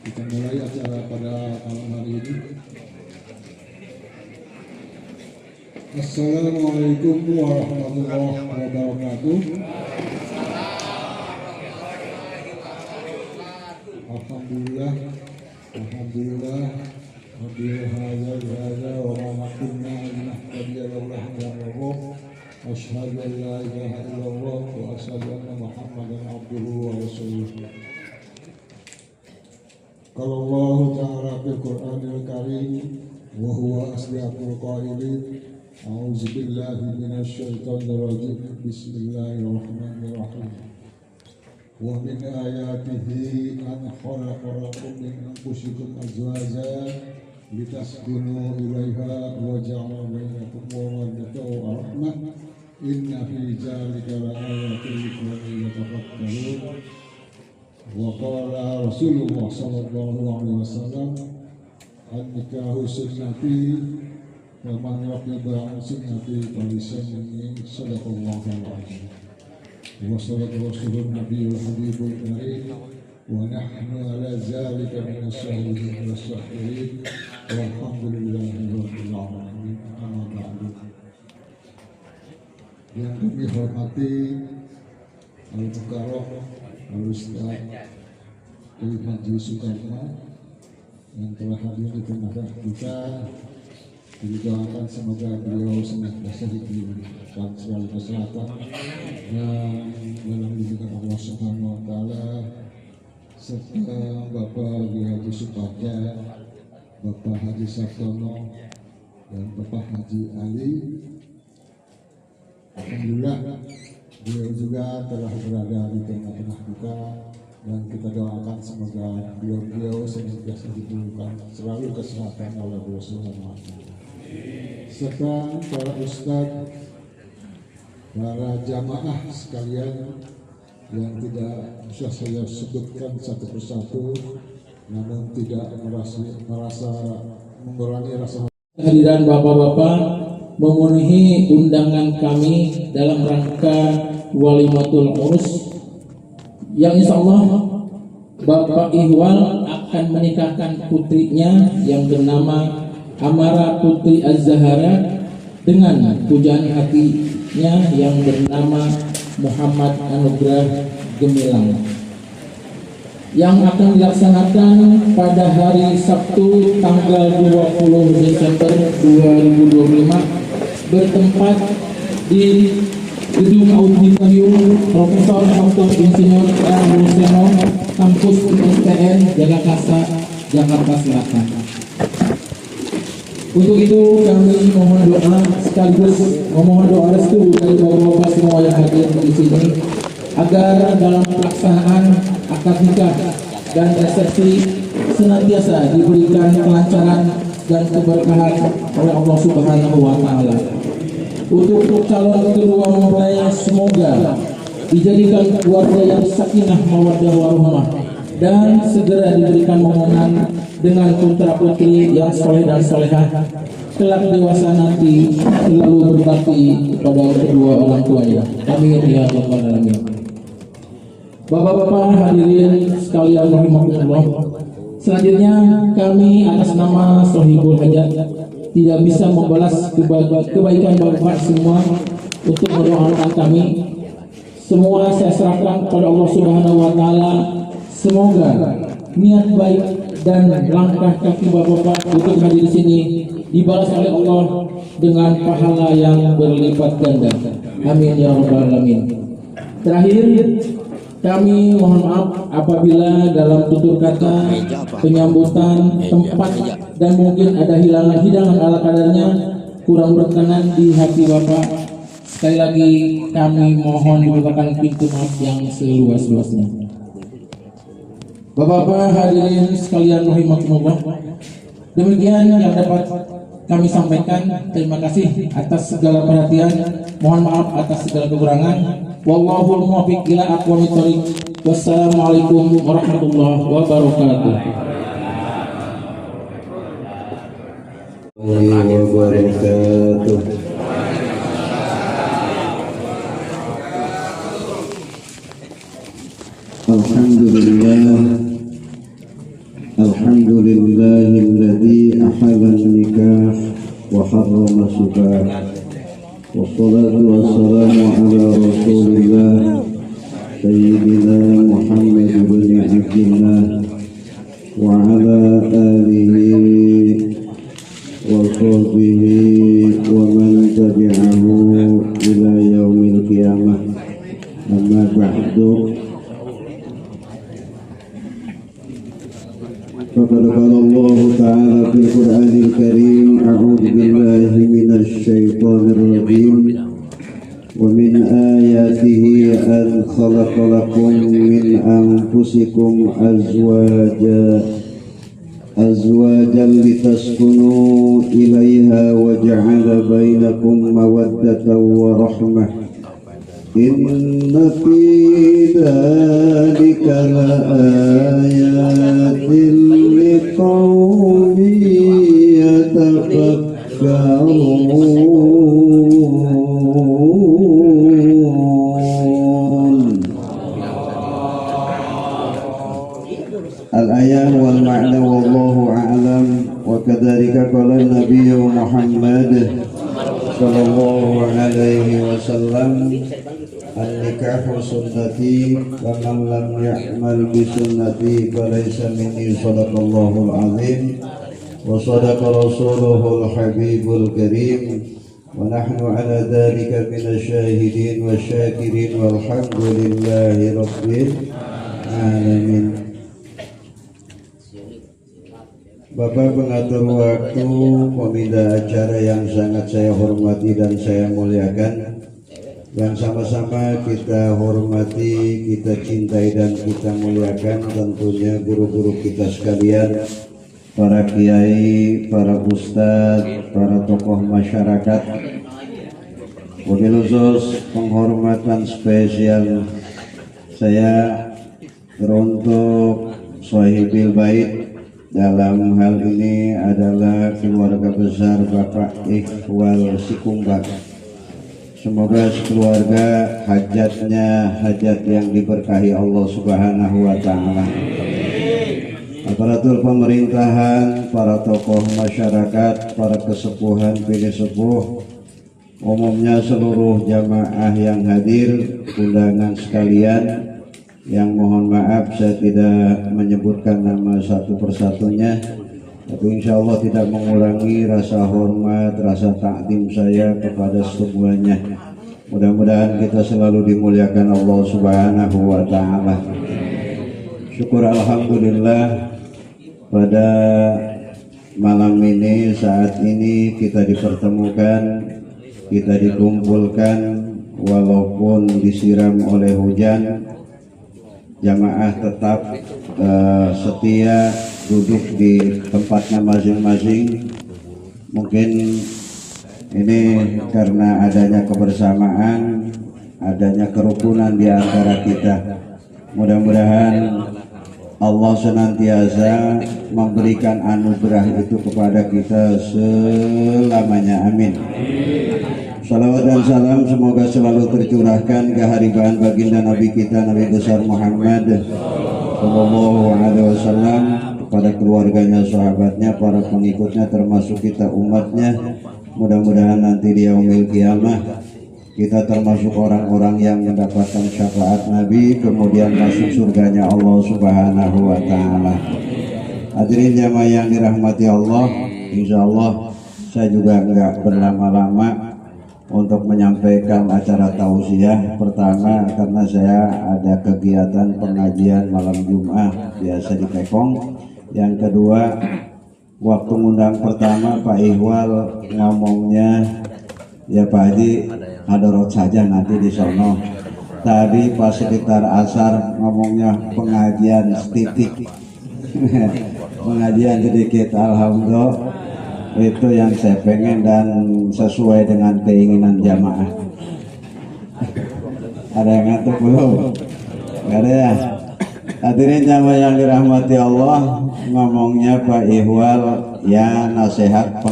Kita mulai acara pada malam hari ini. Assalamualaikum warahmatullahi wabarakatuh. Alhamdulillah, alhamdulillah. Rabbil hadza wa ma kunna linahtadiya laula Allah. Asyhadu an la ilaha illallah wa asyhadu anna Muhammadan abduhu wa rasuluh. Qala Allah ta'ala fil Qur'anil Karim wa huwa asdaqul qailin. A'udzu billahi minasy syaithanir rajim. Bismillahirrahmanirrahim. Wa min ayatihi an khalaqa lakum min anfusikum azwajan litaskunu ilaiha wa ja'ala bainakum mawaddatan wa rahmah. Inna fi dzalika laayatin liqaumin yatafakkarun. Wa qala Rasulullah sallallahu alaihi wasallam, an-nikahu sunnati wa man raqiba an sunnati falaysa minni. Shadaqallahu alaihi wa sallallahu rasulun nabiyul habibul karim wa nahnu ala zalika min ash-shahidin was-shakirin walhamdulillahi rabbil alamin. Amma ba'du. Yang kami hormati Al-Fuqara Al-Ustaz Kiai Haji Soekarno yang telah hadir di tengah kita, didoakan semoga beliau senantiasa diberikan selalu kesehatan dan dalam lindungan Allah Subhanahu wa Ta'ala, serta Bapak Kiai Haji Suparja, Bapak Haji Sartono, dan Bapak Haji Ali. Alhamdulillah beliau juga telah berada di tengah-tengah kita, dan kita doakan semoga beliau senantiasa diberikan selalu kesehatan oleh Allah Subhanahu wa Ta'ala, serta para ustadz, para jamaah sekalian yang tidak bisa saya sebutkan satu persatu, namun tidak merasa mengurangi rasa kehadiran bapak-bapak memenuhi undangan kami dalam rangka Walimatul Urus yang insya Allah Bapak Ihwal akan menikahkan putrinya yang bernama Amara Putri Az-Zahara dengan pujaan hatinya yang bernama Muhammad Anugrah Gemilang, yang akan dilaksanakan pada hari Sabtu tanggal 20 Desember 2025 bertempat di Gedung Auditorium Profesor Dr. Insinyur R. Ruseno, Kampus UNTN Jagakarsa, Jakarta Selatan. Untuk itu kami mohon doa sekaligus memohon doa restu dari bapak-bapak semua yang hadir di sini agar dalam pelaksanaan akad nikah dan resepsi senantiasa diberikan kelancaran dan keberkahan oleh Allah Subhanahu wa Ta'ala. Untuk calon kedua mempelai semoga dijadikan keluarga yang sakinah mawaddah warahmah dan segera diberikan momongan dengan putra putri yang soleh dan solehah, kelak dewasa nanti selalu berbakti kepada kedua orang tuanya. Amin ya rabbal alamin. Bapak-bapak hadirin sekalian rahimakumullah, selanjutnya kami atas nama Sohibul Hajat tidak bisa membalas kebaikan bapak semua untuk mendoakan kami. Semua saya serahkan kepada Allah Subhanahu wa Ta'ala. Semoga niat baik dan langkah kaki bapak-bapak untuk hadir di sini dibalas oleh Allah dengan pahala yang berlipat ganda. Amin ya rabbal alamin. Terakhir, kami mohon maaf apabila dalam tutur kata, penyambutan, tempat, dan mungkin ada hidangan ala kadarnya kurang berkenan di hati Bapak. Sekali lagi kami mohon dibukakan pintu maaf yang seluas-luasnya. Bapak-bapak hadirin sekalian rahimakumullah, demikian yang dapat kami sampaikan. Terima kasih atas segala perhatian. Mohon maaf atas segala kekurangan. Wallahul muwaffiq ila aqwamit thoriq. Wassalamualaikum warahmatullahi wabarakatuh. Alhamdulillah الحمد لله الذي أحل النكاح وحرم السفاح والصلاة والسلام على رسول الله سيدنا محمد بن عبد الله وعلى آله وصحبه ومن تبعه إلى يوم القيامة. أما بعد فقد قال الله تعالى في القرآن الكريم: أعوذ بالله من الشيطان الرجيم ومن آياته أن خلق لكم من أنفسكم أزواجا لتسكنوا إليها وجعل بينكم مودة ورحمة إن في ذلك لآيات لقوم يتفكرون. الآيات والمعنى والله أعلم. وكذلك قال النبي محمد صلى الله عليه وسلم: النكاح سنتي ومن لم يعمل بسنتي فليس مني. صدق الله العظيم وصدق رسوله الحبيب الكريم ونحن على ذلك من الشاهدين والشاكرين والحمد لله رب العالمين. Bapak pengatur waktu, pemindah acara yang sangat saya hormati dan saya muliakan, yang sama-sama kita hormati, kita cintai dan kita muliakan tentunya guru-guru kita sekalian, para kiai, para ustadz, para tokoh masyarakat. Wabil khusus penghormatan spesial saya teruntuk Sohibil Bait. Dalam hal ini adalah keluarga besar Bapak Ikhwal Sikumbat. Semoga sekeluarga hajatnya hajat yang diberkahi Allah Subhanahu wa Ta'ala. Aparatur pemerintahan, para tokoh masyarakat, para kesepuhan, pilih sepuh, umumnya seluruh jamaah yang hadir, undangan sekalian, yang mohon maaf saya tidak menyebutkan nama satu persatunya, tapi insya Allah tidak mengurangi rasa hormat, rasa takdim saya kepada semuanya. Mudah-mudahan kita selalu dimuliakan Allah Subhanahu wa Ta'ala. Syukur alhamdulillah pada malam ini, saat ini kita dipertemukan, kita dikumpulkan walaupun disiram oleh hujan. Jamaah tetap setia duduk di tempatnya masing-masing. Mungkin ini karena adanya kebersamaan, adanya kerukunan di antara kita. Mudah-mudahan Allah senantiasa memberikan anugerah itu kepada kita selamanya. Amin. Salawat dan salam semoga selalu tercurahkan keharibaan baginda Nabi kita, Nabi besar Muhammad Sallallahu Alaihi Wasallam, kepada keluarganya, sahabatnya, para pengikutnya, termasuk kita umatnya. Mudah-mudahan nanti di yaumil qiyamah kita termasuk orang-orang yang mendapatkan syafaat Nabi, kemudian masuk surganya Allah Subhanahu wa Ta'ala. Hadirin jamaah yang dirahmati Allah, insya Allah saya juga enggak berlama-lama untuk menyampaikan acara tausiah. Pertama, karena saya ada kegiatan pengajian malam Jumat biasa di Pekong. Yang kedua, waktu ngundang pertama Pak Ikhwal ngomongnya, ya Pak Haji hadorot saja nanti di sono. Tadi pas sekitar asar ngomongnya pengajian sedikit. Pengajian sedikit, alhamdulillah. Itu yang saya pengen dan sesuai dengan keinginan jamaah. Ada yang ngantuk belum? Gak ada ya? Hadirin jamaah yang dirahmati Allah, ngomongnya Pak Ikhwal ya nasihat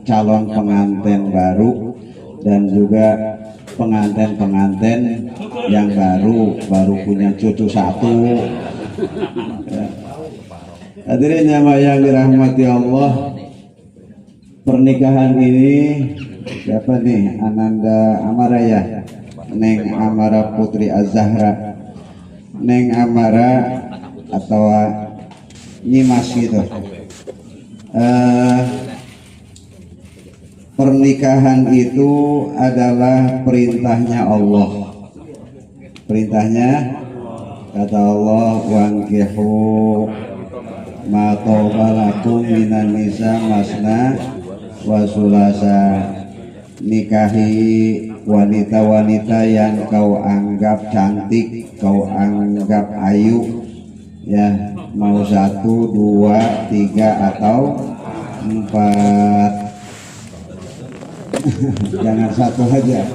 calon pengantin baru dan juga pengantin-pengantin yang baru punya cucu satu. Hadirin yang dirahmati Allah, pernikahan ini siapa nih? Ananda Amara ya, Neng Amara Putri Az-Zahra, Neng Amara atau Nyimas gitu. Pernikahan itu adalah perintahnya Allah. Perintahnya kata Allah, wankihu ma tawbalakum minan nisa masna wa sulasa, nikahi wanita-wanita yang kau anggap cantik, kau anggap ayu, ya, mau 1, 2, 3 atau 4. Jangan 1 aja.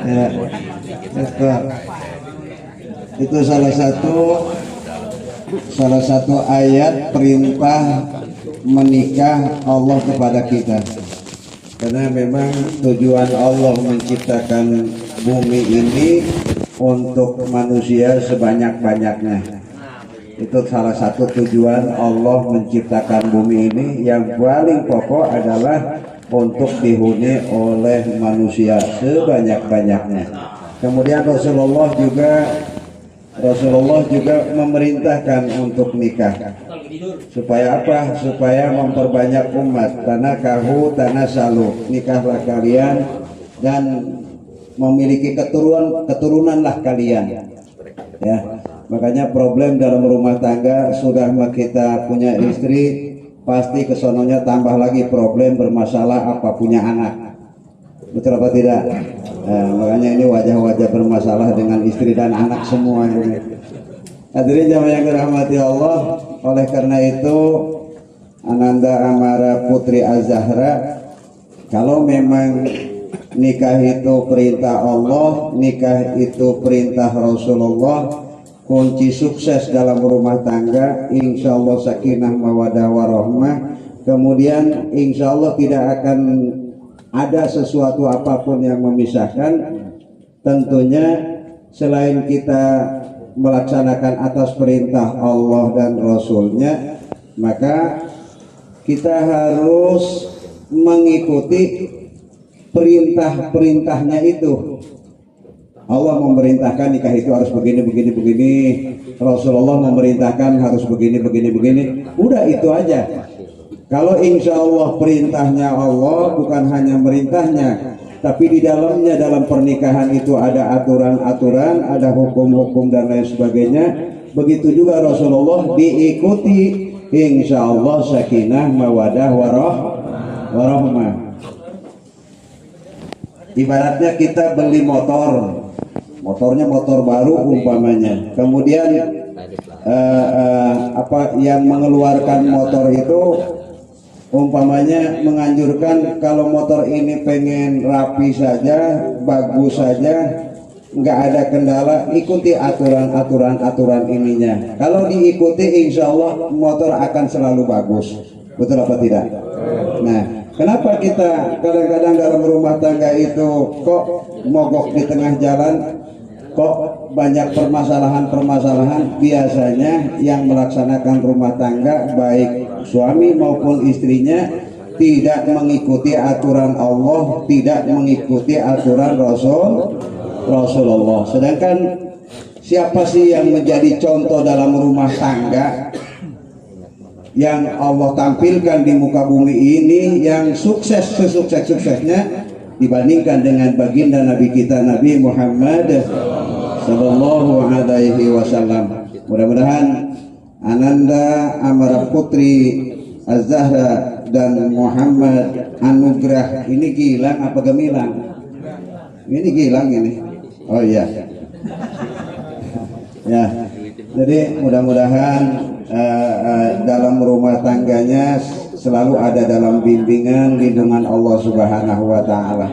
Ya, itu salah satu ayat perintah menikah Allah kepada kita, karena memang tujuan Allah menciptakan bumi ini untuk manusia sebanyak-banyaknya. Itu salah satu tujuan Allah menciptakan bumi ini. Yang paling pokok adalah untuk dihuni oleh manusia sebanyak-banyaknya. Kemudian Rasulullah juga memerintahkan untuk nikah. Supaya apa? Supaya memperbanyak umat. Tanah salu, nikahlah kalian dan memiliki keturunanlah kalian. Ya, makanya problem dalam rumah tangga, sudah kita punya istri, pasti kesononya tambah lagi problem, bermasalah apa punya anak. Betul apa tidak? Makanya ini wajah-wajah bermasalah dengan istri dan anak semua ini. Hadirin jamaah yang dirahmati Allah, oleh karena itu Ananda Amara Putri Az-Zahra, kalau memang nikah itu perintah Allah, nikah itu perintah Rasulullah, kunci sukses dalam rumah tangga insya Allah sakinah mawadah warahmah. Kemudian insya Allah tidak akan ada sesuatu apapun yang memisahkan. Tentunya selain kita melaksanakan atas perintah Allah dan Rasulnya, maka kita harus mengikuti perintah-perintahnya itu. Allah memerintahkan nikah itu harus begini. Rasulullah memerintahkan harus begini. Udah itu aja. Kalau insya Allah perintahnya Allah, bukan hanya merintahnya, tapi di dalamnya, dalam pernikahan itu ada aturan-aturan, ada hukum-hukum dan lain sebagainya. Begitu juga Rasulullah diikuti, insya Allah sakinah mawadah warahmah. Ibaratnya kita beli motornya motor baru umpamanya, kemudian apa yang mengeluarkan motor itu umpamanya menganjurkan kalau motor ini pengen rapi saja, bagus saja, nggak ada kendala, ikuti aturan ininya. Kalau diikuti insya Allah motor akan selalu bagus. Betul apa tidak? Nah, kenapa kita kadang-kadang dalam rumah tangga itu kok mogok di tengah jalan, kok banyak permasalahan? Biasanya yang melaksanakan rumah tangga, baik suami maupun istrinya, tidak mengikuti aturan Allah, tidak mengikuti aturan Rasulullah. Sedangkan siapa sih yang menjadi contoh dalam rumah tangga yang Allah tampilkan di muka bumi ini, yang sukses sesukses-suksesnya dibandingkan dengan baginda Nabi kita Nabi Muhammad sallallahu alaihi wasallam. Mudah-mudahan Ananda Amara Putri Az-Zahra dan Muhammad Anugrah ini Gilang apa Gemilang? Ini Gilang ini. Oh iya. Ya. Jadi mudah-mudahan dalam rumah tangganya selalu ada dalam bimbingan lindungan Allah Subhanahu wa taala.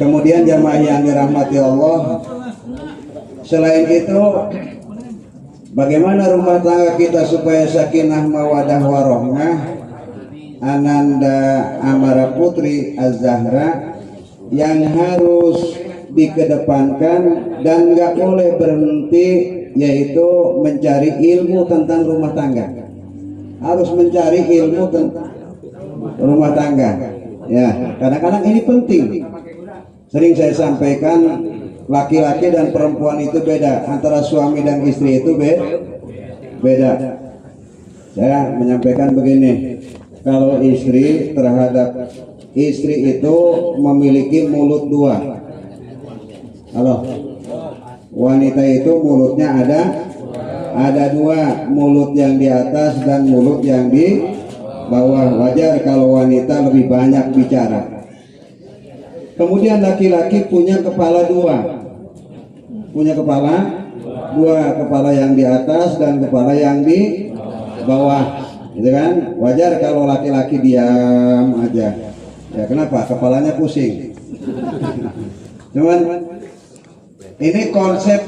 Kemudian jamaah yang dirahmati Allah, selain itu bagaimana rumah tangga kita supaya sakinah mawadah warahmah? Ananda Amara Putri Az-Zahra yang harus dikedepankan dan nggak boleh berhenti yaitu mencari ilmu tentang rumah tangga. Harus mencari ilmu tentang rumah tangga. Ya, kadang-kadang ini penting. Sering saya sampaikan, laki-laki dan perempuan itu beda, antara suami dan istri itu beda. Saya menyampaikan begini, kalau istri terhadap istri itu memiliki mulut dua. Halo, wanita itu mulutnya ada dua, mulut yang di atas dan mulut yang di bawah. Wajar kalau wanita lebih banyak bicara. Kemudian laki-laki punya kepala dua, kepala yang di atas dan kepala yang di bawah, gitu kan? Wajar kalau laki-laki diam aja. Ya kenapa? Kepalanya pusing. Cuman ini konsep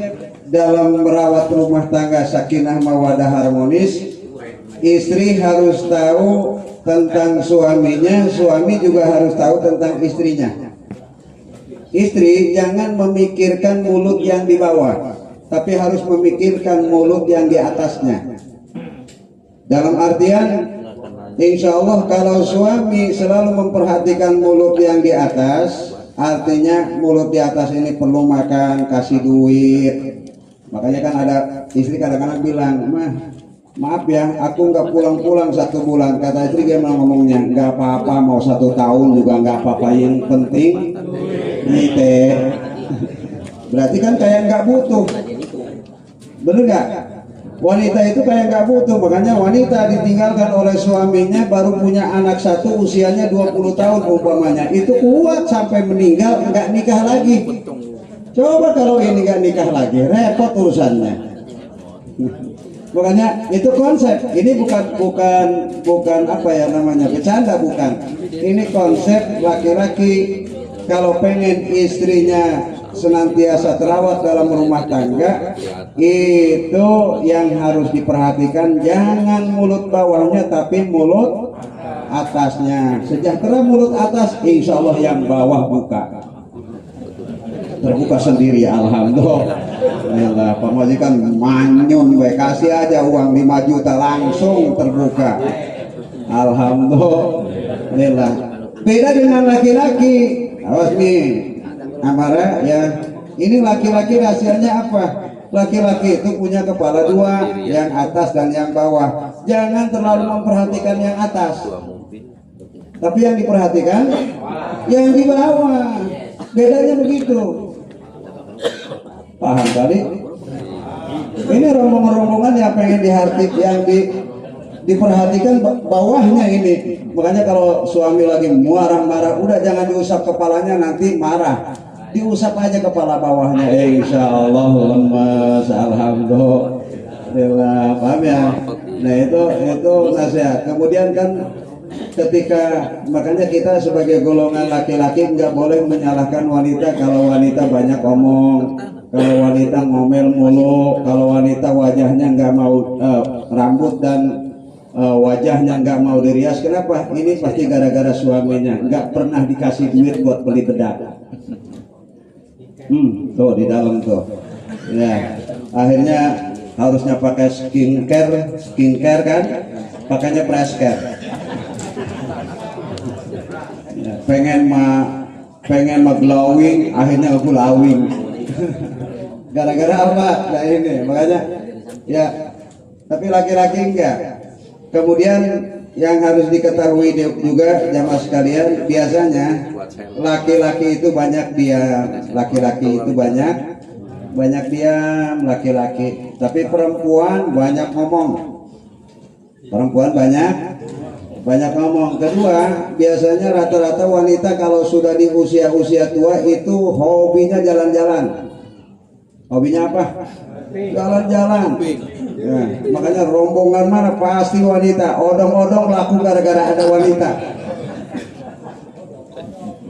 dalam merawat rumah tangga sakinah mawadah harmonis. Istri harus tahu tentang suaminya, suami juga harus tahu tentang istrinya. Istri jangan memikirkan mulut yang di bawah, tapi harus memikirkan mulut yang di atasnya. Dalam artian, insya Allah kalau suami selalu memperhatikan mulut yang di atas, artinya mulut di atas ini perlu makan, kasih duit. Makanya kan ada istri kadang-kadang bilang, maaf ya, aku nggak pulang-pulang 1 bulan. Kata istri gimana ngomongnya? Nggak apa-apa, mau 1 tahun juga nggak apa-apa. Yang penting ini berarti kan kayak nggak butuh, bener nggak? Wanita itu kayak nggak butuh. Makanya wanita ditinggalkan oleh suaminya baru punya anak 1, usianya 20 tahun umpamanya, itu kuat sampai meninggal nggak nikah lagi. Coba kalau ini nggak nikah lagi, repot urusannya. Makanya itu konsep. Ini bukan apa ya namanya, bercanda, bukan. Ini konsep laki-laki kalau pengen istrinya senantiasa terawat dalam rumah tangga, itu yang harus diperhatikan, jangan mulut bawahnya tapi mulut atasnya. Sejahtera mulut atas, insya Allah yang bawah terbuka sendiri. Alhamdulillah. Pak majikan manyun, kasih aja uang 5 juta langsung terbuka. Alhamdulillah. Beda dengan laki-laki. Awas nih, Amara ya. Ini laki-laki rahasianya apa? Laki-laki itu punya kepala 2, yang atas dan yang bawah. Jangan terlalu memperhatikan yang atas, tapi yang diperhatikan yang di bawah. Bedanya begitu. Paham kali? Ini rombongan-rombongan yang pengen diperhatikan bawahnya ini. Makanya kalau suami lagi marah-marah, udah jangan diusap kepalanya, nanti marah. Diusap aja kepala bawahnya. Insya Allah lemas. Alhamdulillah. Paham ya? Nah itu nasihat. Kemudian kan makanya kita sebagai golongan laki-laki nggak boleh menyalahkan wanita kalau wanita banyak omong, kalau wanita ngomel mulu, kalau wanita wajahnya nggak mau rambut dan wajahnya nggak mau dirias. Kenapa? Ini pasti gara-gara suaminya nggak pernah dikasih duit buat beli bedak. Tuh di dalam tuh. Ya, akhirnya harusnya pakai skincare kan? Pakainya press care. Ya, pengen glowing, akhirnya glowing. Gara-gara apa? Nah ini makanya ya. Tapi laki-laki enggak. Kemudian yang harus diketahui juga jamaah sekalian, biasanya laki-laki itu banyak diam, tapi perempuan banyak ngomong. Kedua, biasanya rata-rata wanita kalau sudah di usia tua itu hobinya jalan-jalan. Hobinya apa? Jalan-jalan. Ya, makanya rombongan mana pasti wanita, odong-odong laku gara-gara ada wanita.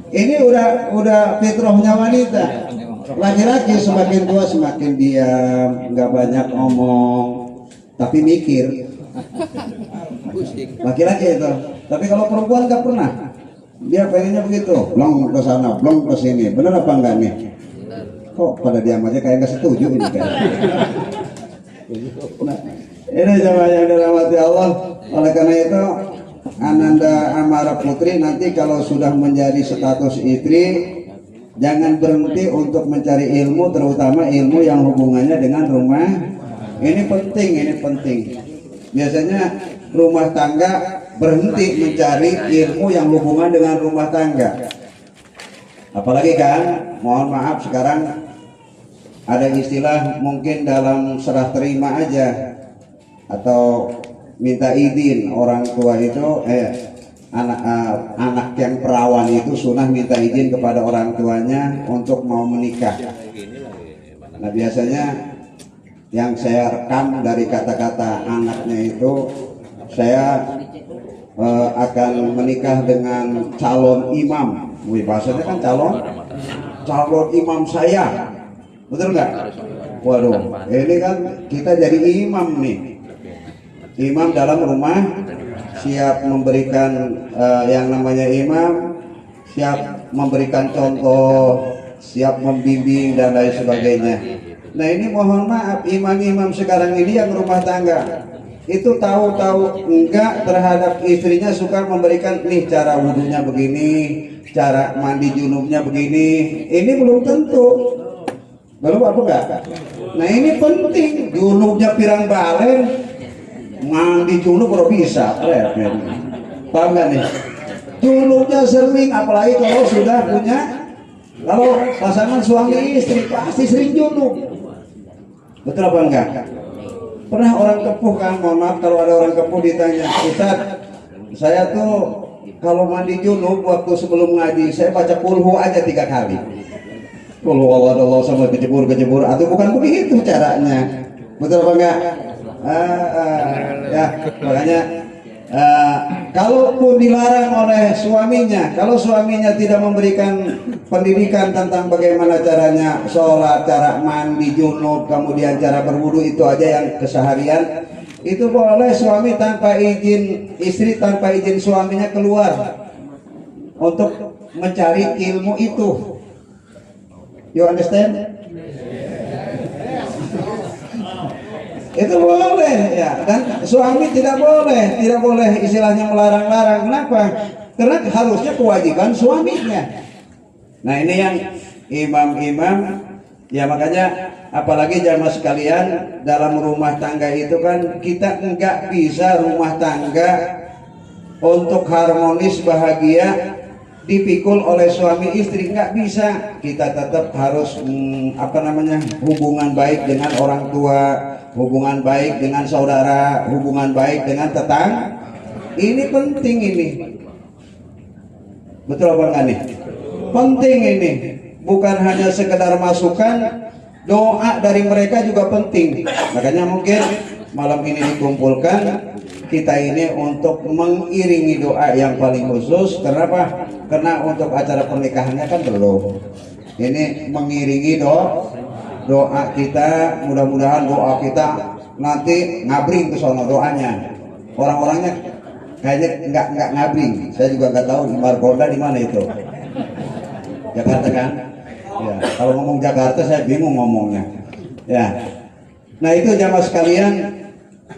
Ini udah fitrahnya wanita. Laki-laki semakin tua semakin diam, nggak banyak ngomong, tapi mikir. Laki-laki itu. Tapi kalau perempuan nggak pernah. Dia pengennya begitu, blong ke sana, blong ke sini. Bener apa enggak nih? Kok pada diam aja kayak nggak setuju ini kayak. Nah, ini jamaah yang dirahmati Allah. Oleh karena itu Ananda Amara Putri nanti kalau sudah menjadi status istri, jangan berhenti untuk mencari ilmu, terutama ilmu yang hubungannya dengan rumah. Ini penting, ini penting. Biasanya rumah tangga berhenti mencari ilmu yang hubungan dengan rumah tangga. Apalagi kan, mohon maaf sekarang ada istilah mungkin dalam serah terima aja atau minta izin orang tua itu anak yang perawan itu sunnah minta izin kepada orang tuanya untuk mau menikah. Nah biasanya yang saya rekam dari kata-kata anaknya itu, saya akan menikah dengan calon imam. Wih, bahasanya kan calon imam saya, betul nggak? Waduh, ini kan kita jadi imam nih. Imam dalam rumah, siap memberikan yang namanya imam, siap memberikan contoh, siap membimbing dan lain sebagainya. Nah ini mohon maaf, imam-imam sekarang ini yang rumah tangga itu tahu-tahu enggak terhadap istrinya, suka memberikan nih cara wudhunya begini, cara mandi junubnya begini. Ini belum tentu. Belum apa enggak? Nah ini penting, junubnya pirang balen, mandi junub baru bisa. Paham gak nih? Junubnya sering, apalagi kalau sudah punya, kalau pasangan suami istri pasti sering junub. Betul apa enggak? Pernah orang kepuh kan, mohon maaf kalau ada orang kepuh ditanya, Ustaz, saya tuh kalau mandi junub waktu sebelum ngaji saya baca kulhu aja 3 kali. Kulhu Allah sama kejebur, atau bukan begitu caranya. Betul apa enggak? Ya makanya kalaupun dilarang oleh suaminya, kalau suaminya tidak memberikan pendidikan tentang bagaimana caranya sholat, cara mandi junub, kemudian cara berwudu, itu aja yang keseharian, itu boleh suami tanpa izin istri, tanpa izin suaminya keluar untuk mencari ilmu itu. You understand? Itu boleh ya, dan suami tidak boleh istilahnya melarang-larang. Kenapa? Karena harusnya kewajiban suaminya. Nah ini yang imam-imam ya, makanya apalagi jamaah sekalian, dalam rumah tangga itu kan kita enggak bisa rumah tangga untuk harmonis bahagia dipikul oleh suami istri, nggak bisa. Kita tetap harus hubungan baik dengan orang tua, hubungan baik dengan saudara, hubungan baik dengan tetangga. Ini penting ini. Betul apa enggak nih? Penting ini. Bukan hanya sekedar masukan, doa dari mereka juga penting. Makanya mungkin malam ini dikumpulkan kita ini untuk mengiringi doa yang paling khusus. Kenapa? Karena untuk acara pernikahannya kan belum. Ini mengiringi doa kita, mudah-mudahan doa kita nanti ngabring ke sono doanya. Orang-orangnya kayaknya nggak ngabring. Saya juga nggak tahu di Margonda di mana itu. Jakarta kan? Ya, kalau ngomong Jakarta saya bingung ngomongnya. Ya. Nah itu jamaah sekalian.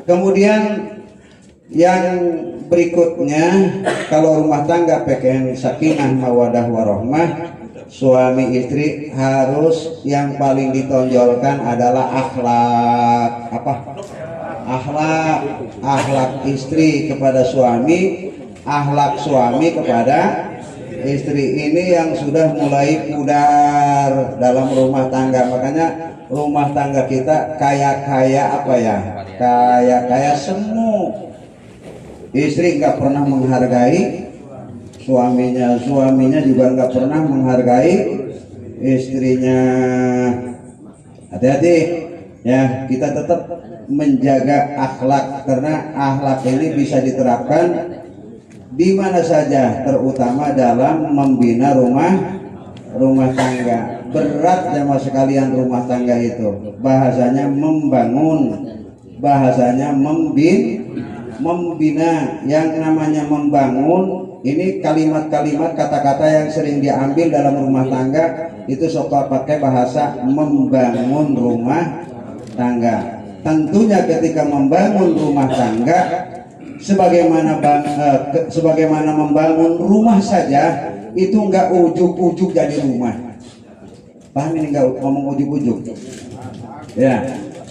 Kemudian yang berikutnya, kalau rumah tangga pengen sakinah mawadah warahmah, suami istri harus yang paling ditonjolkan adalah akhlak. Apa? Akhlak istri kepada suami, akhlak suami kepada istri. Ini yang sudah mulai pudar dalam rumah tangga. Makanya rumah tangga kita kaya apa ya? Kaya semu. Istri nggak pernah menghargai suaminya juga nggak pernah menghargai istrinya. Hati-hati ya, kita tetap menjaga akhlak, karena akhlak ini bisa diterapkan di mana saja, terutama dalam membina rumah tangga. Berat jamaah sekalian rumah tangga itu, bahasanya membangun, bahasanya membina. Yang namanya membangun ini kalimat-kalimat, kata-kata yang sering diambil dalam rumah tangga itu suka pakai bahasa membangun rumah tangga. tentunya ketika membangun rumah tangga, sebagaimana membangun rumah saja itu nggak ujuk-ujuk jadi rumah. Paham ini nggak ngomong ujuk-ujuk? Ya,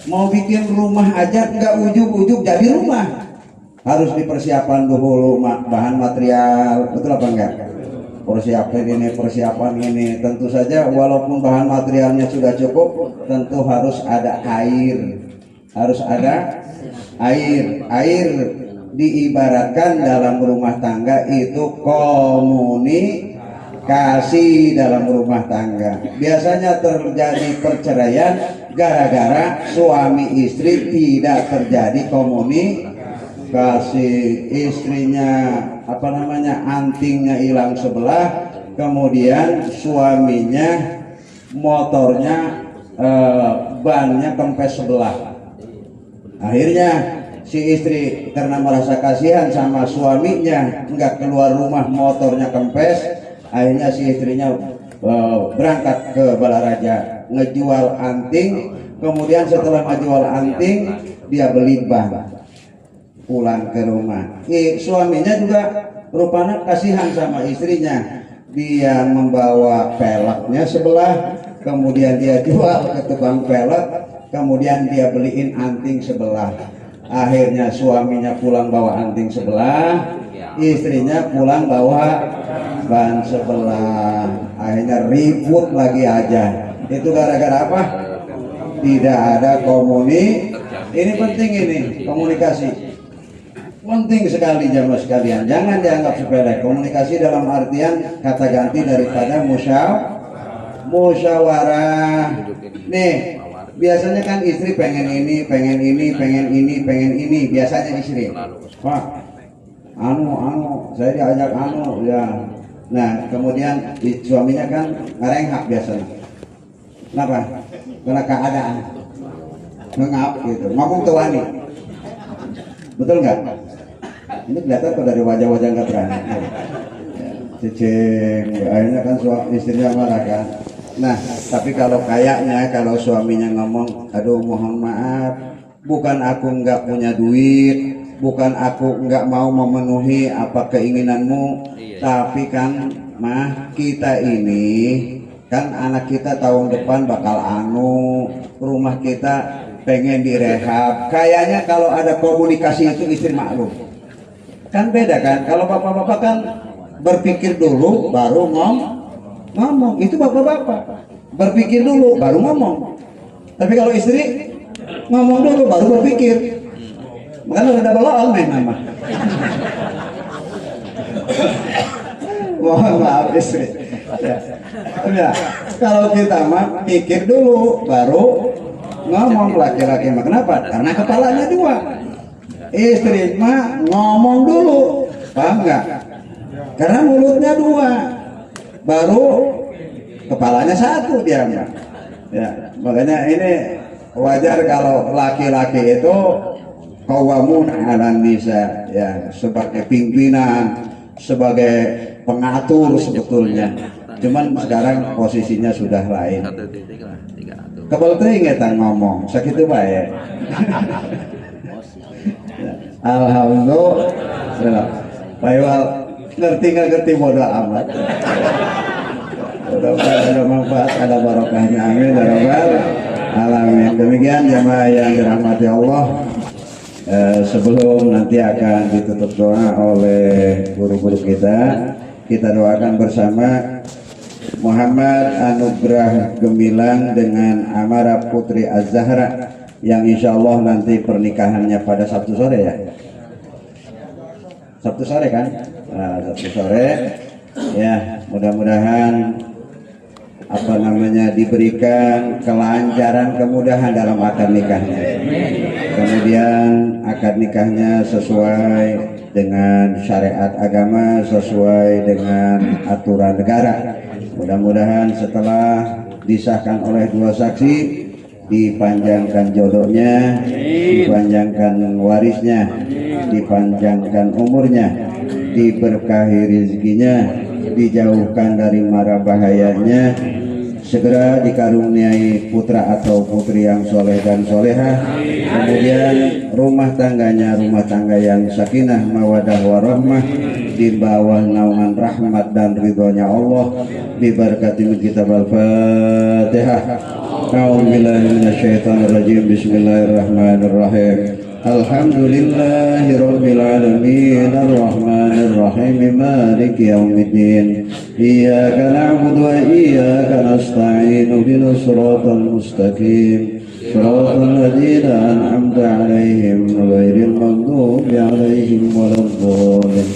mau bikin rumah aja nggak ujuk-ujuk jadi rumah. Harus dipersiapkan dulu bahan material, betul apa enggak? Persiapan ini. Tentu saja walaupun bahan materialnya sudah cukup, tentu harus ada air. Harus ada air. Air diibaratkan dalam rumah tangga itu komunikasi dalam rumah tangga. Biasanya terjadi perceraian gara-gara suami istri tidak terjadi komunikasi. Istrinya antingnya hilang sebelah, kemudian suaminya motornya bannya kempes sebelah. Akhirnya si istri karena merasa kasihan sama suaminya nggak keluar rumah, motornya kempes. Akhirnya si istrinya berangkat ke Balaraja ngejual anting. Kemudian setelah ngejual anting dia beli ban, pulang ke rumah. Suaminya juga rupanya kasihan sama istrinya. Dia membawa peleknya sebelah, kemudian dia jual ke tukang pelek, kemudian dia beliin anting sebelah. Akhirnya suaminya pulang bawa anting sebelah, istrinya pulang bawa ban sebelah. Akhirnya ribut lagi aja. Itu gara-gara apa? Tidak ada komunikasi. Ini penting, ini komunikasi. Penting sekali jamaah sekalian, jangan dianggap sepele. Komunikasi dalam artian kata ganti daripada musyawarah. Nih, biasanya kan istri pengen ini. Biasanya istri, Pak, saya diajak ya. Nah, kemudian suaminya kan ngerengak biasanya. Kenapa? Karena keadaan ngap gitu, ngomong tuani. Betul nggak? Ini kelihatan kok dari wajah-wajah nggak berani. Cicing, akhirnya kan istrinya marah kan. Nah, tapi kalau suaminya ngomong, aduh mohon maaf, bukan aku nggak punya duit, bukan aku nggak mau memenuhi apa keinginanmu, tapi kan kita ini kan anak kita tahun depan bakal rumah kita pengen direhab. Kayaknya kalau ada komunikasi itu istri maklum. Kan beda kan, kalau bapak-bapak kan berpikir dulu baru ngomong. Itu bapak-bapak berpikir dulu baru ngomong. Tapi kalau istri ngomong dulu baru berpikir. Makanya ada balon memang. Mohon maaf istri. Ya, kalau kita pikir dulu baru ngomong. Laki-laki kenapa? Karena kepalanya dua. Istri ngomong dulu, paham nggak? Karena mulutnya dua, baru kepalanya satu dia. Ya, makanya ini wajar kalau laki-laki itu qawamun 'alan nisa, ya, sebagai pimpinan, sebagai pengatur sebetulnya. Cuman sekarang posisinya sudah lain. Kebal teuing eta ngomong, sakitu bae. Alhamdulillah. Baywal ngerti bodoh amat. Mudah-mudahan ada manfaat, ada barokahnya. Amin ya rabbal alamin. Demikian jamaah yang dirahmati Allah. Sebelum nanti akan ditutup doa oleh guru-guru kita doakan bersama Muhammad Anugrah Gemilang dengan Amara Putri Az-Zahra yang insya Allah nanti pernikahannya pada Sabtu sore ya. Sabtu sore kan? Nah, Sabtu sore ya, mudah-mudahan diberikan kelancaran, kemudahan dalam akad nikahnya. Kemudian akad nikahnya sesuai dengan syariat agama, sesuai dengan aturan negara. Mudah-mudahan setelah disahkan oleh dua saksi, dipanjangkan jodohnya, dipanjangkan warisnya, dipanjangkan umurnya, diberkahi rezekinya, dijauhkan dari mara bahayanya, segera dikaruniai putra atau putri yang soleh dan solehah, kemudian rumah tangganya rumah tangga yang sakinah mawadah warahmah, di bawah naungan rahmat dan ridhonya Allah, diberkati kitab Al-Fatihah. A'udzubillahi minasyaitonirrajim. Bismillahirrahmanirrahim. Alhamdulillahirabbil alamin arrahmanir rahim maliki yaumiddin iyyaka na'budu wa iyyaka nasta'in ihdinas siratal mustaqim siratal ladzina an'amta 'alaihim ghairil maghdubi 'alaihim waladdallin.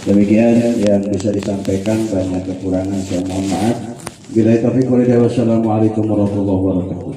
Demikian yang bisa disampaikan, banyak kekurangan saya mohon maaf. Billahi taufiq wal hidayah. Wassalamualaikum warahmatullahi wabarakatuh.